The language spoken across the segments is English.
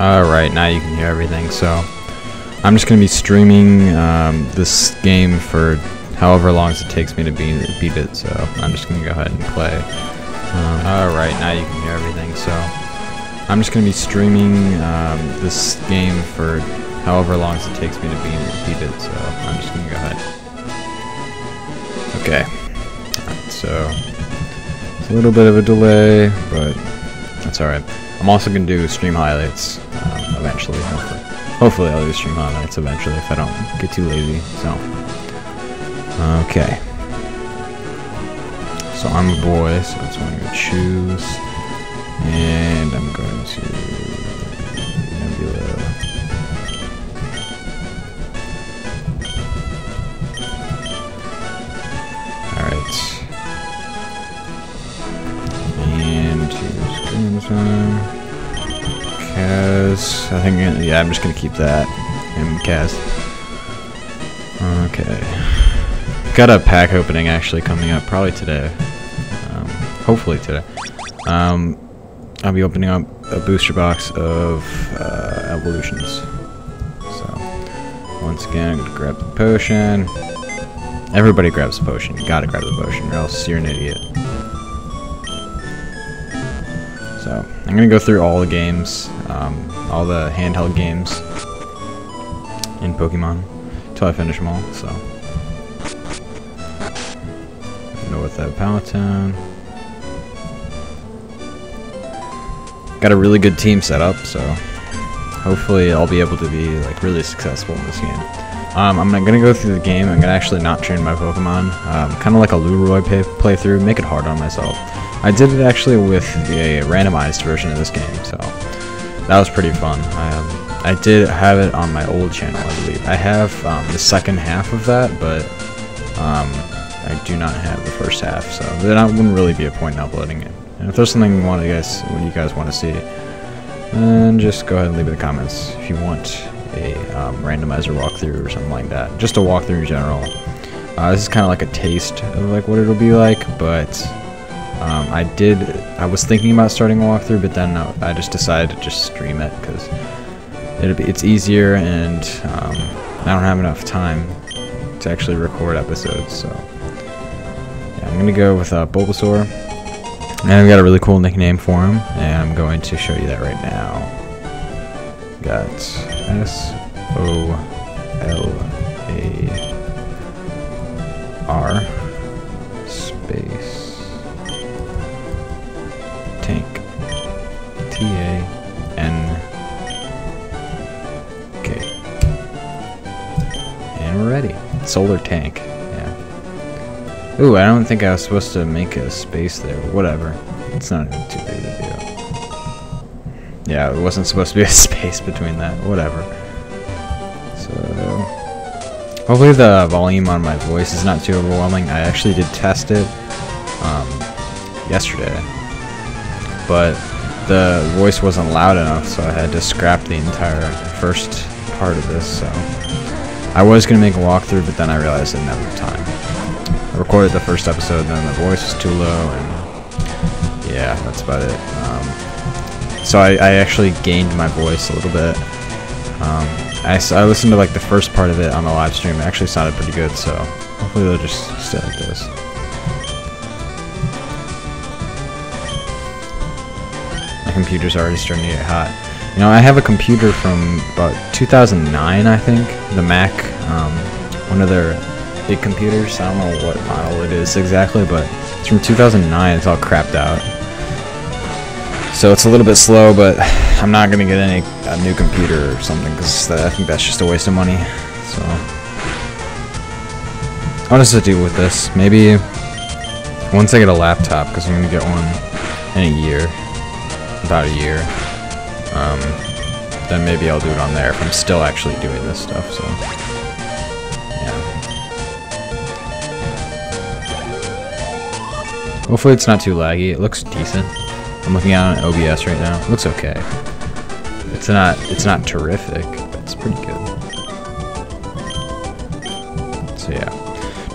Alright, now you can hear everything. So I'm just going to be streaming this game for however long it takes me to beat it. So I'm just going to go ahead and play. Alright, now you can hear everything. So I'm just going to be streaming this game for however long it takes me to beat it. So I'm just going to go ahead. Okay. Alright, so it's a little bit of a delay, but that's alright. I'm also going to do stream highlights eventually. Hopefully I'll do stream highlights eventually if I don't get too lazy. So, okay. So I'm a boy, so that's what I'm going to choose. And I'm going to Nebula. Alright. And choose game time. Kaz, I think, yeah, I'm just gonna keep that. And Kaz. Okay. Got a pack opening actually coming up, probably today. Hopefully today. I'll be opening up a booster box of evolutions. So, once again, I'm gonna grab the potion. Everybody grabs the potion. You gotta grab the potion, or else you're an idiot. So, I'm gonna go through all the games, all the handheld games in Pokemon until I finish them all. So, North Palatine. Got a really good team set up, so hopefully I'll be able to be like really successful in this game. I'm gonna go through the game. I'm gonna actually not train my Pokemon, kind of like a Leroy playthrough, make it hard on myself. I did it actually with a randomized version of this game, so that was pretty fun. I did have it on my old channel, I believe. I have the second half of that, but I do not have the first half, so there wouldn't really be a point in uploading it. And if there's something you guys want to see, then just go ahead and leave it in the comments if you want a randomizer walkthrough or something like that. Just a walkthrough in general. This is kind of like a taste of like what it'll be like, but I was thinking about starting a walkthrough, but then I just decided to just stream it because it's easier, and I don't have enough time to actually record episodes. So yeah, I'm gonna go with Bulbasaur, and I've got a really cool nickname for him, and I'm going to show you that right now. Got SOLAR space tank TANK, and we're ready. Solar tank. Yeah. Ooh, I don't think I was supposed to make a space there. Whatever. It's not even too big of a deal. Yeah, it wasn't supposed to be a space between that. Whatever. So, hopefully the volume on my voice is not too overwhelming. I actually did test it yesterday, but the voice wasn't loud enough, so I had to scrap the entire first part of this. So I was going to make a walkthrough, but then I realized I didn't have enough time. I recorded the first episode, and then the voice was too low, and yeah, that's about it. So I actually gained my voice a little bit. I listened to like the first part of it on the live stream. It actually sounded pretty good, so hopefully they'll just stay like this. My computer's already starting to get hot. You know, I have a computer from about 2009, I think. The Mac, one of their big computers. I don't know what model it is exactly, but it's from 2009. It's all crapped out. So it's a little bit slow, but I'm not going to get a new computer or something, because I think that's just a waste of money. So I'll just deal with this. Maybe once I get a laptop, because I'm going to get one in a year, about a year, then maybe I'll do it on there if I'm still actually doing this stuff. So yeah. Hopefully it's not too laggy. It looks decent. I'm looking at it on OBS right now. It looks okay. It's not terrific, but it's pretty good. So yeah,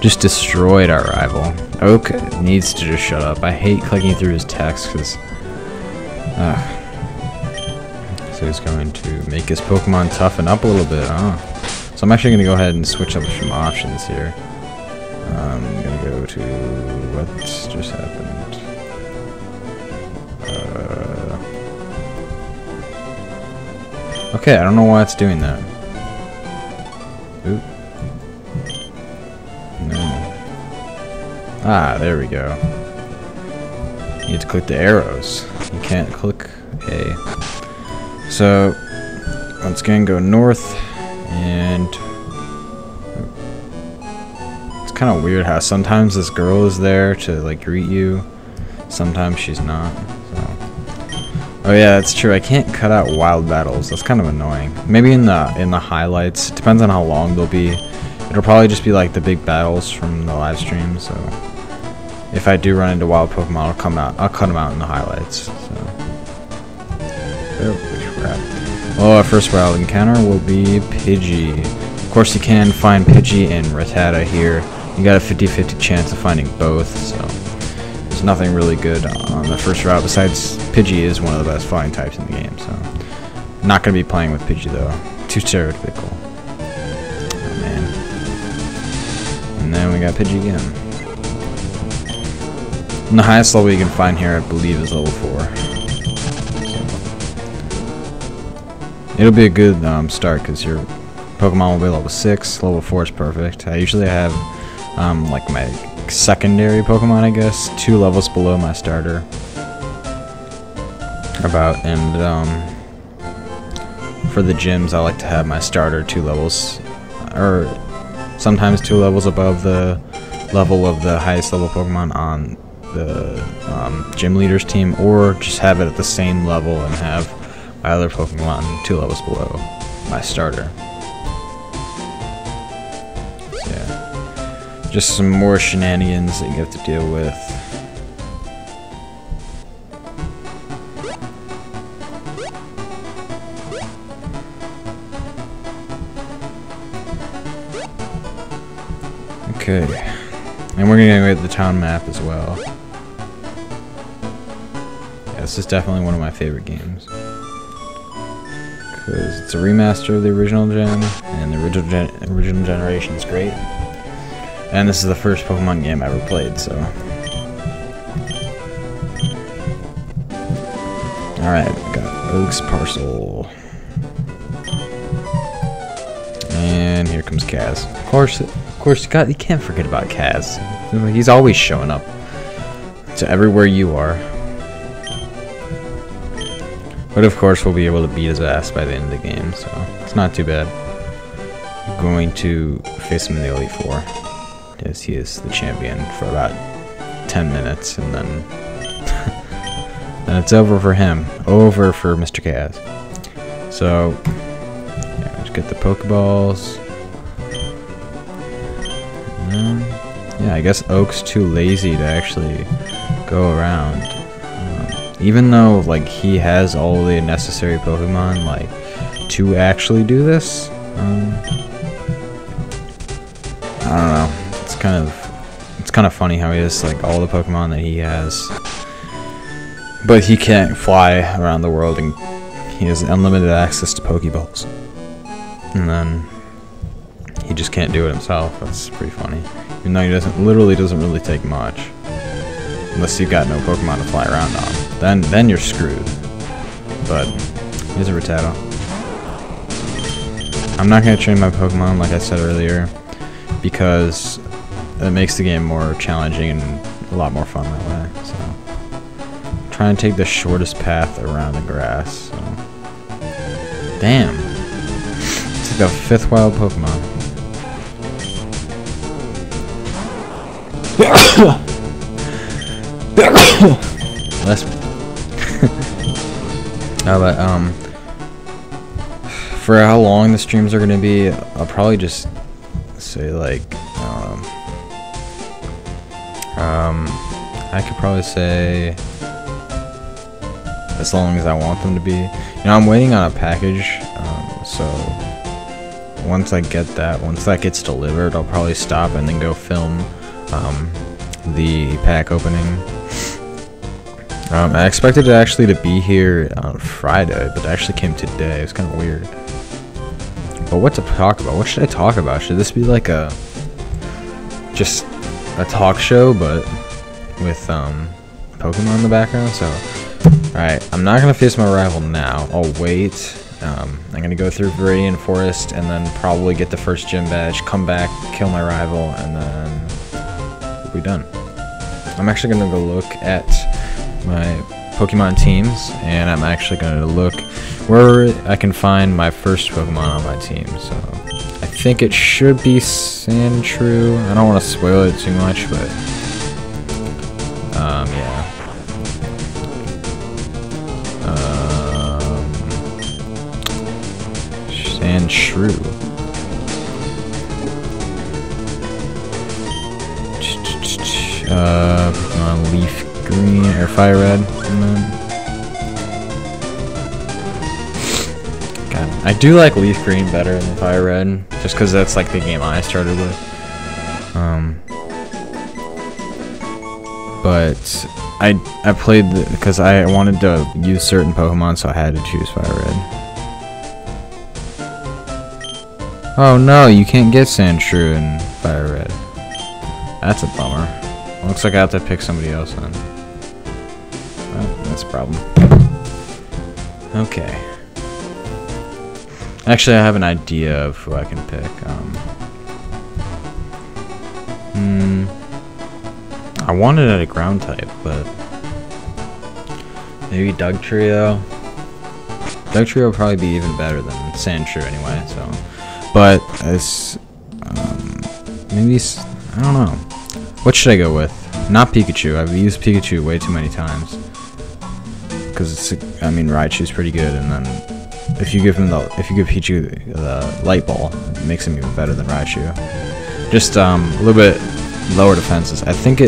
just destroyed our rival. Okay, needs to just shut up. I hate clicking through his text because So he's going to make his Pokemon toughen up a little bit, huh? So I'm actually going to go ahead and switch up some options here. I'm going to go to what's just happened. Okay, I don't know why it's doing that. Oop. No. Ah, there we go. You need to click the arrows. You can't click A. So, once again, go north, and it's kind of weird how sometimes this girl is there to like greet you, sometimes she's not. So. Oh yeah, that's true. I can't cut out wild battles. That's kind of annoying. Maybe in the highlights. It depends on how long they'll be. It'll probably just be like the big battles from the live stream. So if I do run into wild Pokemon, I'll cut them out in the highlights. So. Oh, crap. Well, our first wild encounter will be Pidgey. Of course, you can find Pidgey and Rattata here. You got a 50-50 chance of finding both. So there's nothing really good on the first route besides Pidgey is one of the best flying types in the game. So not going to be playing with Pidgey though. Too stereotypical. Oh man. And then we got Pidgey again. And the highest level you can find here, I believe, is level 4. So it'll be a good start because your Pokemon will be level 6. Level 4 is perfect. I usually have like my secondary Pokemon, I guess, 2 levels below my starter. For the gyms, I like to have my starter 2 levels, or sometimes 2 levels above the level of the highest level Pokemon on the gym leader's team, or just have it at the same level and have my other Pokemon 2 levels below my starter. So yeah, just some more shenanigans that you have to deal with. Okay, and we're gonna go get the town map as well. Yeah, this is definitely one of my favorite games because it's a remaster of the original gen, and the original generation is great. And this is the first Pokemon game I ever played, so. Alright, we got Oak's Parcel. And here comes Kaz. Of course, you can't forget about Kaz. He's always showing up to everywhere you are. But of course, we'll be able to beat his ass by the end of the game, so it's not too bad. I'm going to face him in the Elite Four, as he is the champion for about 10 minutes, and then then it's over for him. Over for Mr. Kaz. So, yeah, let's get the Pokeballs. Yeah, I guess Oak's too lazy to actually go around. Even though, like, he has all the necessary Pokemon, like, to actually do this. I don't know. It's kind of funny how he has, like, all the Pokemon that he has, but he can't fly around the world, and he has unlimited access to Pokeballs. And then he just can't do it himself. That's pretty funny. Even though he literally doesn't really take much. Unless you've got no Pokemon to fly around on. Then you're screwed. But here's a Rattata. I'm not gonna train my Pokemon like I said earlier, because it makes the game more challenging and a lot more fun that way. So try and take the shortest path around the grass. So. Damn. It's like a 5th wild Pokemon. Less. No, but for how long the streams are gonna be, I'll probably just say like I could probably say as long as I want them to be. You know, I'm waiting on a package, so once I get that, once that gets delivered, I'll probably stop and then go film the pack opening. I expected it actually to be here on Friday, but it actually came today. It's kind of weird. But what to talk about? What should I talk about? Should this be like just a talk show, but with Pokemon in the background? So, alright, I'm not gonna face my rival now. I'll wait. I'm gonna go through Viridian Forest and then probably get the first gym badge, come back, kill my rival, and then we'll be done. I'm actually gonna go look at my Pokemon teams, and I'm actually gonna look where I can find my first Pokemon on my team. So I think it should be Sandshrew. I don't want to spoil it too much, but yeah. Sandshrew. Pokemon Leaf Green or FireRed. God, I do like Leaf Green better than FireRed, just because that's like the game I started with. But I played because I wanted to use certain Pokemon, so I had to choose FireRed. Oh no, you can't get Sandshrew in FireRed. That's a bummer. Looks like I have to pick somebody else then. Well, that's a problem. Okay. Actually, I have an idea of who I can pick. I wanted it a ground type, but maybe Dugtrio. Dugtrio would probably be even better than Sandshrew anyway. So, but as maybe I don't know. What should I go with? Not Pikachu. I've used Pikachu way too many times. Because it's, I mean, Raichu's pretty good, and then if you give Pikachu the Light Ball, it makes him even better than Raichu. Just a little bit lower defenses. I think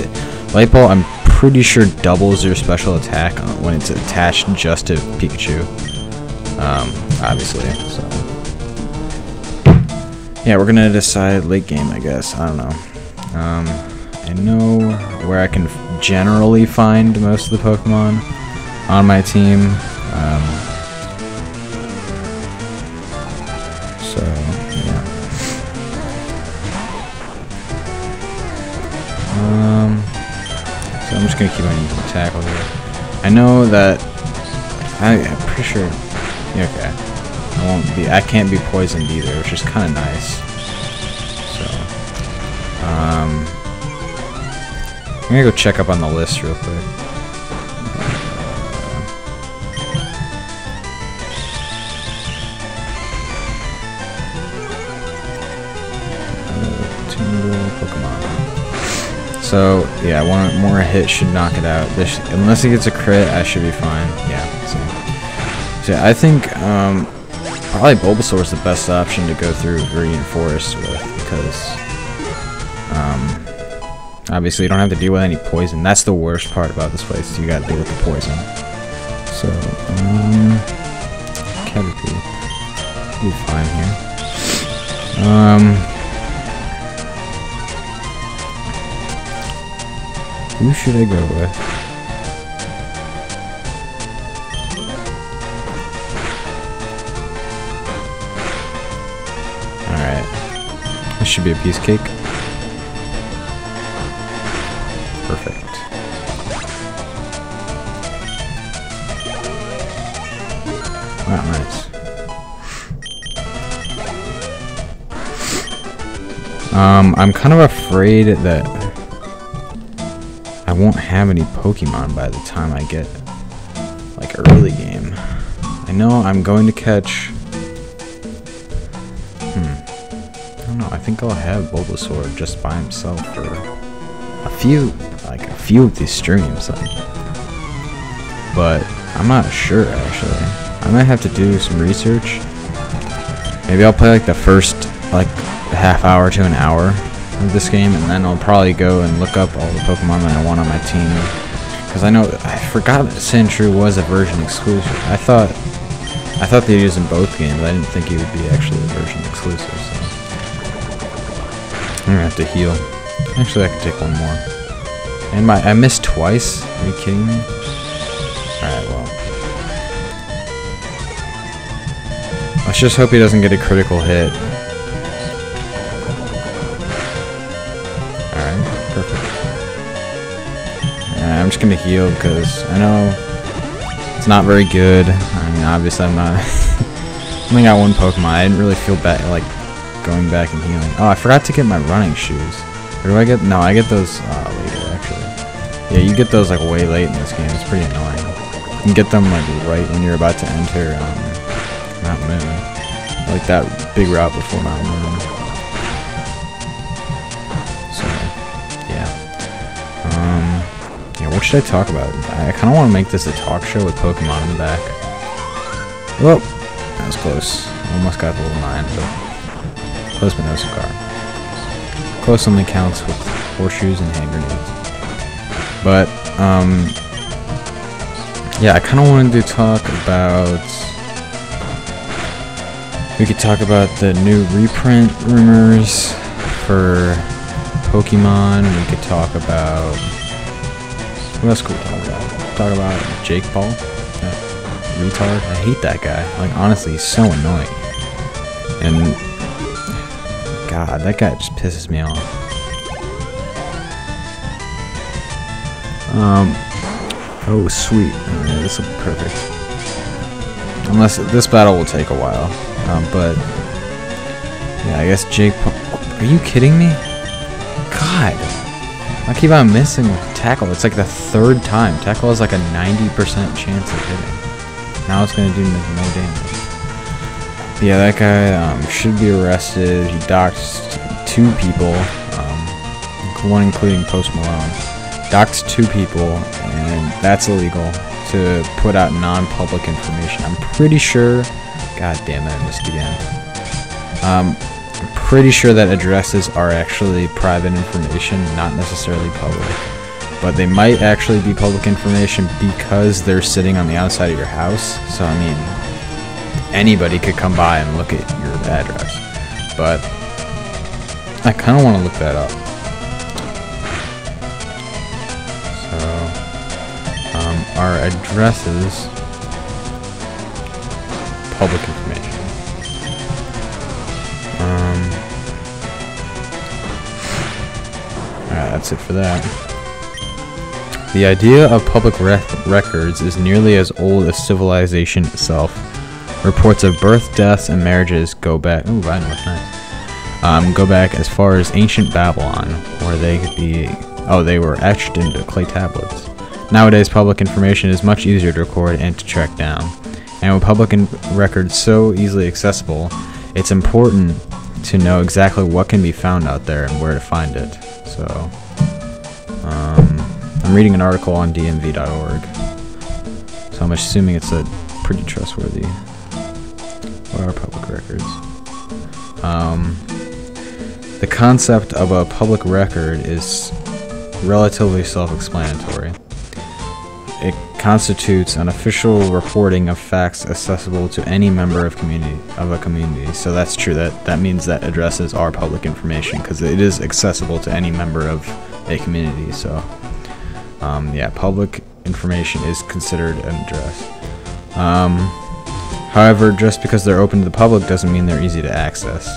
Light Ball, I'm pretty sure doubles your special attack when it's attached just to Pikachu. Obviously. So yeah, we're gonna decide late game, I guess. I don't know. I know where I can generally find most of the Pokemon on my team. So, yeah. So I'm just gonna keep on using tackle here. I know that I'm pretty sure. Yeah, okay. I can't be poisoned either, which is kind of nice. So, I'm gonna go check up on the list real quick. Pokemon. So yeah, one more hit should knock it out. Unless he gets a crit, I should be fine. Yeah. So I think probably Bulbasaur is the best option to go through Viridian Forest with, because obviously you don't have to deal with any poison. That's the worst part about this place, is you gotta deal with the poison. So Caterpie will be fine here. Who should I go with? Alright. This should be a piece of cake. Perfect. Wow, nice. I'm kind of afraid that I won't have any Pokemon by the time I get like early game. I know I'm going to catch. I don't know. I think I'll have Bulbasaur just by himself for a few of these streams. But I'm not sure actually. I might have to do some research. Maybe I'll play like the first like half hour to an hour of this game, and then I'll probably go and look up all the Pokemon that I want on my team. Because I forgot that Sandshrew was a version exclusive. I thought they used in both games. I didn't think he would be actually a version exclusive. So I'm gonna have to heal. Actually, I can take one more. And I missed twice. Are you kidding me? Alright, well. Let's just hope he doesn't get a critical hit. Alright, perfect. I'm just gonna heal because I know it's not very good. I mean, obviously I'm not... I only got one Pokemon. I didn't really feel bad, like, going back and healing. Oh, I forgot to get my running shoes. Or do I get... No, I get those later, actually. Yeah, you get those, like, way late in this game. It's pretty annoying. You can get them, like, right when you're about to enter Mount Moon. Like that big route before Mount Moon. So, yeah. Yeah, what should I talk about? I kind of want to make this a talk show with Pokemon in the back. Well, that was close. Almost got the little 9, but close but no cigar. Close only counts with horseshoes and hand grenades. But, yeah, I kind of wanted to talk about... We could talk about the new reprint rumors for Pokemon. We could talk about... What else could we talk about? Talk about Jake Paul? That retard. I hate that guy. Like, honestly, he's so annoying. And... God, that guy just pisses me off. Oh, sweet. Alright, this will be perfect. Unless this battle will take a while. But yeah, I guess Jake Paul. Are you kidding me? God, I keep on missing with tackle. It's like the 3rd time. Tackle has like a 90% chance of hitting. Now it's gonna do no damage. But yeah, that guy should be arrested. He doxed 2 people, one including Post Malone. Doxed 2 people, and that's illegal to put out non-public information. I'm pretty sure. God damn it, I missed again. I'm pretty sure that addresses are actually private information, not necessarily public. But they might actually be public information because they're sitting on the outside of your house. So, I mean, anybody could come by and look at your address. But I kind of want to look that up. So, our addresses... public information. Alright, that's it for that. The idea of public records is nearly as old as civilization itself. Reports of birth, deaths, and marriages go back. Ooh, Ryan was nice. Go back as far as ancient Babylon, where they could be. Oh, they were etched into clay tablets. Nowadays, public information is much easier to record and to track down. And with public records so easily accessible, it's important to know exactly what can be found out there and where to find it. So, I'm reading an article on dmv.org, so I'm assuming it's a pretty trustworthy. What are public records? The concept of a public record is relatively self-explanatory. It constitutes an official reporting of facts accessible to any member of a community. So that's true. That means that addresses are public information because it is accessible to any member of a community. So yeah, public information is considered an address. However, just because they're open to the public doesn't mean they're easy to access.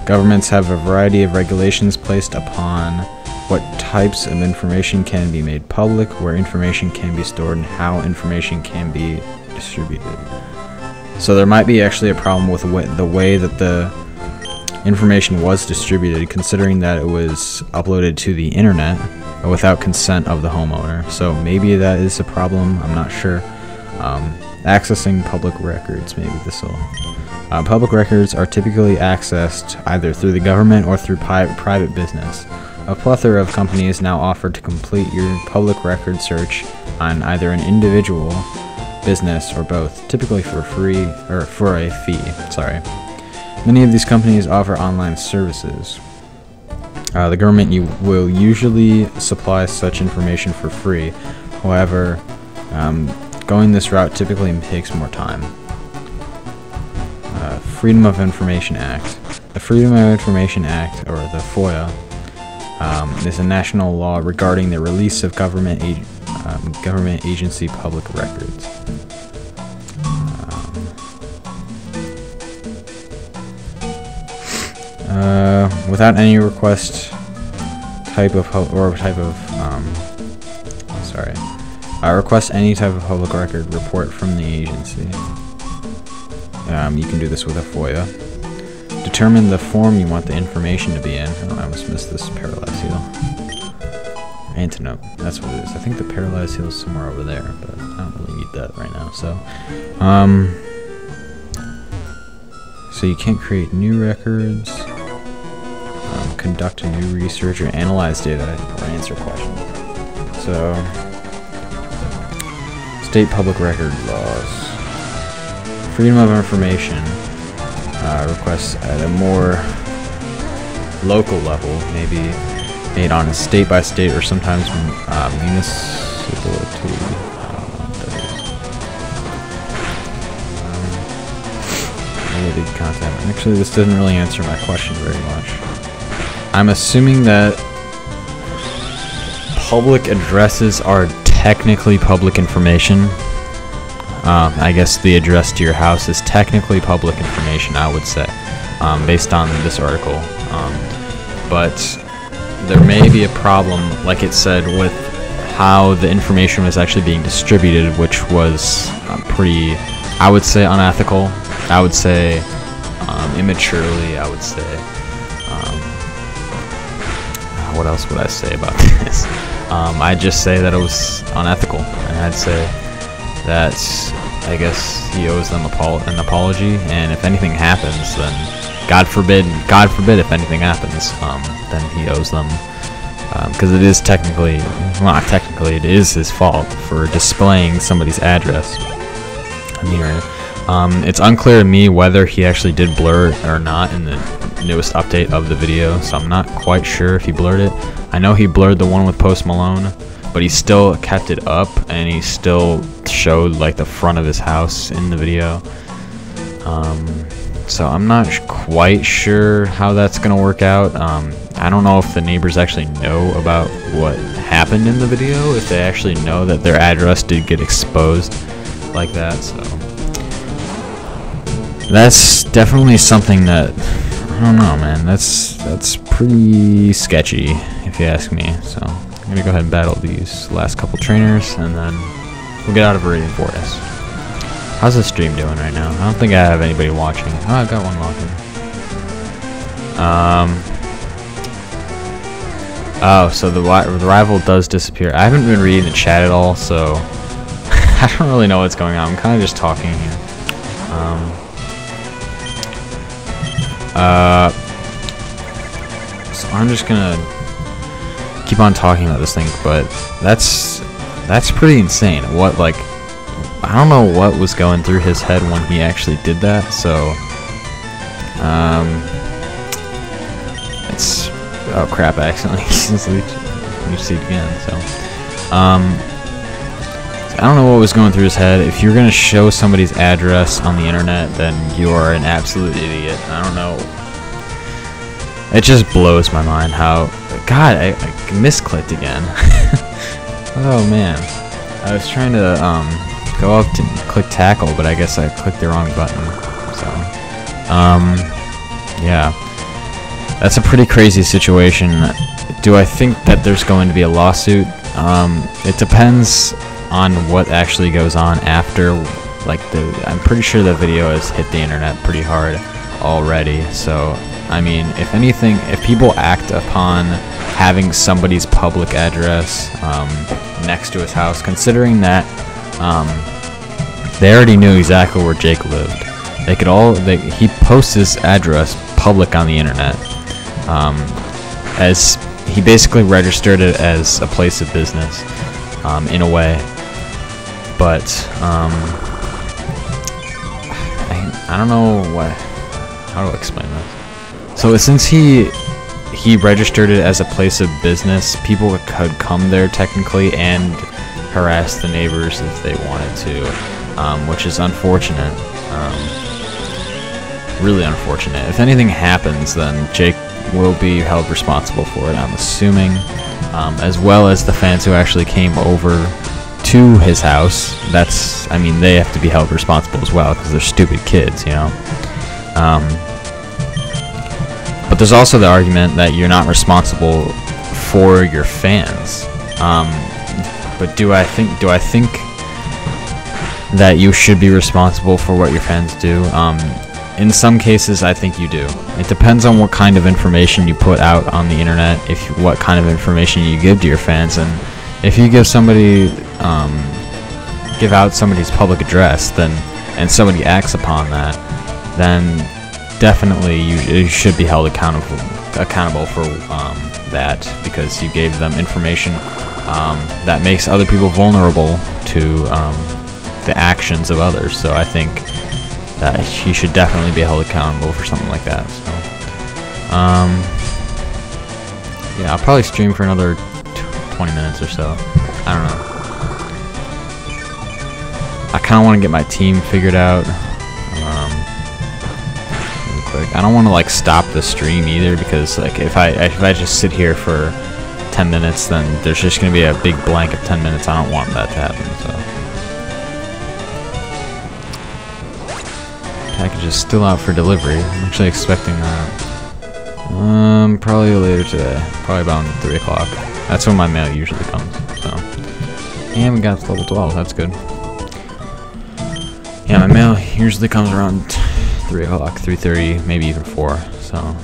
Governments have a variety of regulations placed upon what types of information can be made public, where information can be stored, and how information can be distributed. So there might be actually a problem with the way that the information was distributed, considering that it was uploaded to the internet without consent of the homeowner. So maybe that is a problem, I'm not sure. Accessing public records, maybe this will... public records are typically accessed either through the government or through private business. A plethora of companies now offer to complete your public record search on either an individual, business, or both, typically for free or for a fee. Sorry. Many of these companies offer online services. The government will usually supply such information for free. However, going this route typically takes more time. Freedom of Information Act. The Freedom of Information Act, or the FOIA, is a national law regarding the release of government government agency public records. Without any request request any type of public record report from the agency. You can do this with a FOIA. Determine the form you want the information to be in. Oh, I almost missed this paralyzed heel. Antidote. That's what it is. I think the paralyzed heel is somewhere over there, but I don't really need that right now. So you can't create new records, conduct a new research, or analyze data, or answer questions. So, state public record laws. Freedom of information requests at a more local level, maybe made on a state-by-state or sometimes municipality. Related content. Actually, this doesn't really answer my question very much. I'm assuming that public addresses are technically public information. I guess the address to your house is technically public information, I would say, based on this article. But there may be a problem, like it said, with how the information was actually being distributed, which was pretty, I would say, unethical. I would say immaturely, I would say. What else would I say about this? I'd just say that it was unethical, and I'd say that I guess he owes them an apology, and if anything happens, then God forbid if anything happens, then he owes them, because it is technically, well, not technically, it is his fault for displaying somebody's address on the internet. It's unclear to me whether he actually did blur it or not in the newest update of the video, so I'm not quite sure if he blurred it. I know he blurred the one with Post Malone, but he still kept it up, and he still showed like the front of his house in the video. So I'm not quite sure how that's gonna work out. I don't know if the neighbors actually know about what happened in the video, if they actually know that their address did get exposed like that. So that's definitely something that, I don't know, man, that's pretty sketchy if you ask me. So I'm gonna go ahead and battle these last couple trainers, and then we'll get out of Viridian Forest. How's the stream doing right now? I don't think I have anybody watching. Oh, I got one watching. Oh, so the rival does disappear. I haven't been reading the chat at all, so I don't really know what's going on. I'm kind of just talking here. So I'm just gonna keep on talking about this thing, but that's pretty insane. What, like, I don't know what was going through his head when he actually did that. So it's, oh crap, I accidentally used it again. So I don't know what was going through his head. If you're gonna show somebody's address on the internet, then you are an absolute idiot. I don't know. It just blows my mind how, God, I misclicked again. Oh man, I was trying to go up to click tackle, but I guess I clicked the wrong button. So yeah, that's a pretty crazy situation. Do I think that there's going to be a lawsuit? It depends on what actually goes on after. Like, I'm pretty sure the video has hit the internet pretty hard already. So I mean, if anything, if people act upon having somebody's public address next to his house, considering that they already knew exactly where Jake lived, they could he posts his address public on the internet, as he basically registered it as a place of business, in a way. But I don't know how to explain this. So since he registered it as a place of business, people could come there technically and harass the neighbors if they wanted to, which is unfortunate. Really unfortunate. If anything happens, then Jake will be held responsible for it, I'm assuming. as well as the fans who actually came over to his house. I mean, they have to be held responsible as well because they're stupid kids, you know. But there's also the argument that you're not responsible for your fans. But do I think that you should be responsible for what your fans do? In some cases, I think you do. It depends on what kind of information you put out on the internet, what kind of information you give to your fans, and if you give out somebody's public address, and somebody acts upon that, then definitely you should be held accountable for that, because you gave them information that makes other people vulnerable to the actions of others. So I think that he should definitely be held accountable for something like that. So, yeah, I'll probably stream for another 20 minutes or so. I don't know. I kind of want to get my team figured out really quick. I don't want to like stop the stream either, because like if I just sit here for 10 minutes, then there's just going to be a big blank of 10 minutes. I don't want that to happen. So. Package is still out for delivery. I'm actually expecting that. Probably later today. Probably about 3 o'clock. That's when my mail usually comes. So, and we got to level 12. That's good. Yeah, my mail usually comes around 3 o'clock, 3:30, maybe even 4. So,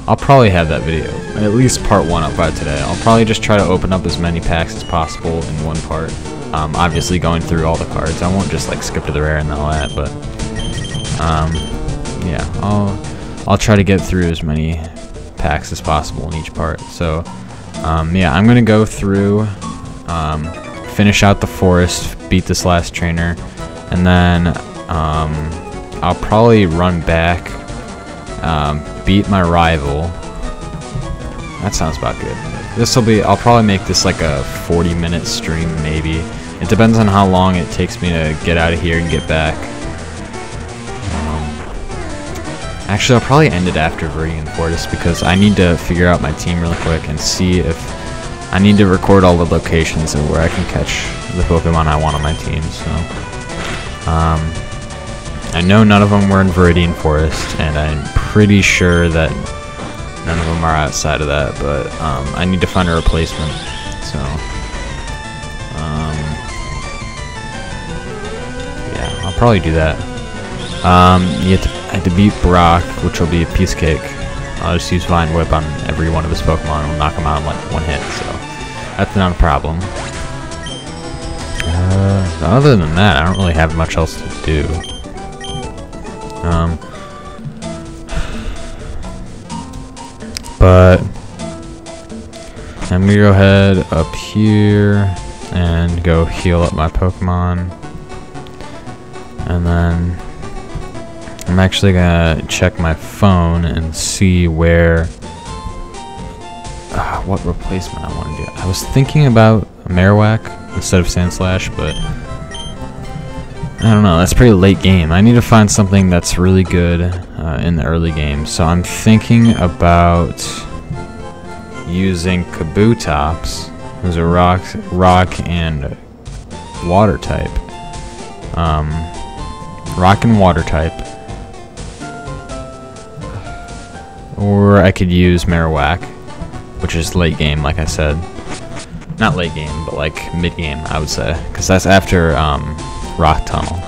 I'll probably have that video, at least part 1 up by today. I'll probably just try to open up as many packs as possible in one part. Obviously going through all the cards. I won't just like skip to the rare and all that, but yeah, I'll try to get through as many packs as possible in each part. So yeah, I'm gonna go through, finish out the forest, beat this last trainer, and then I'll probably run back, beat my rival. That sounds about good. I'll probably make this like a 40-minute stream maybe. It depends on how long it takes me to get out of here and get back. Actually, I'll probably end it after Viridian Fortress, because I need to figure out my team really quick and see if I need to record all the locations and where I can catch the Pokemon I want on my team. So, I know none of them were in Viridian Forest, and I'm pretty sure that none of them are outside of that. But I need to find a replacement. So, yeah, I'll probably do that. I have to beat Brock, which will be a piece of cake. I'll just use Vine Whip on every one of his Pokemon and we'll knock him out in like 1 hit, so that's not a problem. Other than that, I don't really have much else to do. But I'm gonna go ahead up here and go heal up my Pokemon, and then I'm actually gonna check my phone and see where what replacement I want to do. I was thinking about Marowak instead of Sandslash, but I don't know, that's pretty late game. I need to find something that's really good in the early game. So I'm thinking about using Kabutops, who's a rock and water type. Rock and water type. Or I could use Marowak, which is late game, like I said. Not late game, but like mid game, I would say, because that's after Rock Tunnel.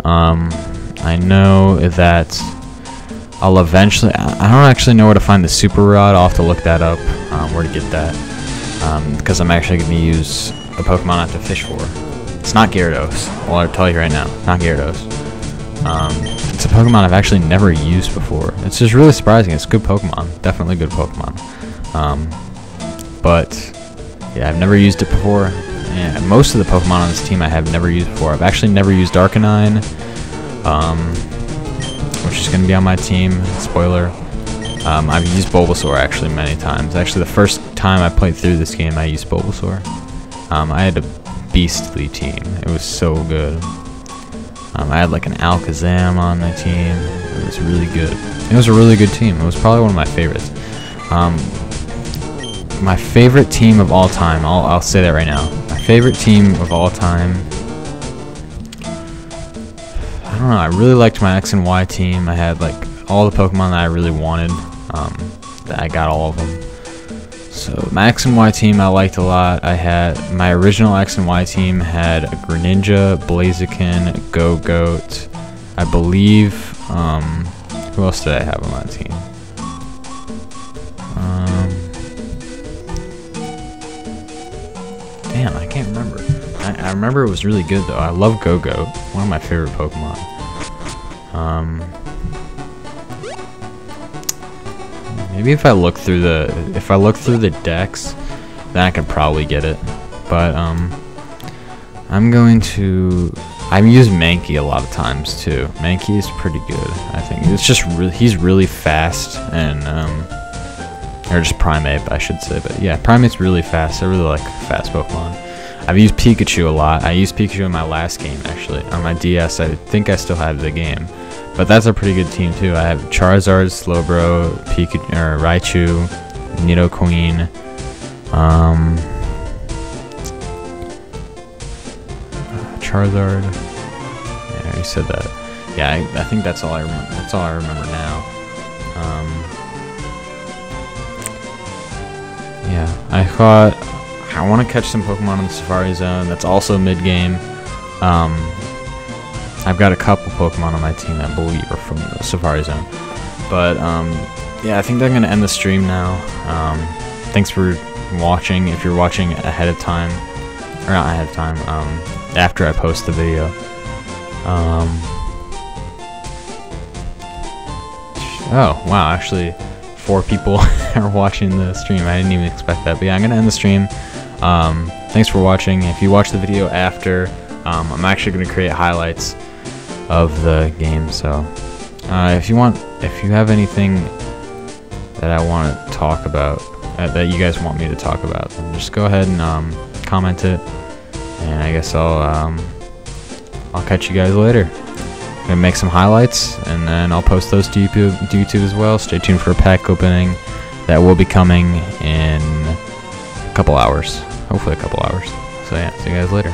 I know that I'll eventually. I don't actually know where to find the Super Rod. I'll have to look that up, where to get that, because I'm actually going to use a Pokemon I have to fish for. It's not Gyarados. Well, I'll tell you right now, not Gyarados. It's a Pokemon I've actually never used before. It's just really surprising. It's a good Pokemon. Definitely good Pokemon. But, yeah, I've never used it before. Yeah, most of the Pokemon on this team I have never used before. I've actually never used Arcanine, which is going to be on my team. Spoiler. I've used Bulbasaur actually many times. Actually, the first time I played through this game, I used Bulbasaur. I had a beastly team. It was so good. I had like an Alakazam on my team. It was really good. It was a really good team. It was probably one of my favorites. my favorite team of all time, I'll say that right now. My favorite team of all time, I don't know, I really liked my X and Y team. I had like all the Pokemon that I really wanted. That I got all of them. So my X and Y team I liked a lot. I had my original X and Y team had a Greninja, Blaziken, Go-Goat, I believe. Who else did I have on that team? Damn, I can't remember. I remember it was really good though. I love Go-Goat, one of my favorite Pokemon. Maybe if I look through the decks, then I could probably get it. But I've used Mankey a lot of times too. Mankey is pretty good. I think it's just he's really fast and or just Primeape, I should say. But yeah, Primeape's really fast. I really like fast Pokemon. I've used Pikachu a lot. I used Pikachu in my last game actually on my DS. I think I still have the game. But that's a pretty good team too. I have Charizard, Slowbro, Pikachu, or Raichu, Nidoqueen, Charizard. Yeah, I already said that. Yeah, I think that's all I remember. That's all I remember now. Yeah, I thought I want to catch some Pokemon in the Safari Zone. That's also mid-game. I've got a couple Pokemon on my team I believe are from the Safari Zone. But, yeah, I think I'm going to end the stream now. Thanks for watching. If you're watching ahead of time, or not ahead of time, after I post the video. Oh, wow, actually 4 people are watching the stream. I didn't even expect that. But yeah, I'm going to end the stream. Thanks for watching. If you watch the video after, I'm actually going to create highlights of the game. So if you have anything that I want to talk about, that you guys want me to talk about, then just go ahead and comment it, and I guess I'll catch you guys later. I'm gonna make some highlights and then I'll post those to YouTube as well. Stay tuned for a pack opening that will be coming in a couple hours, hopefully a couple hours. So yeah, see you guys later.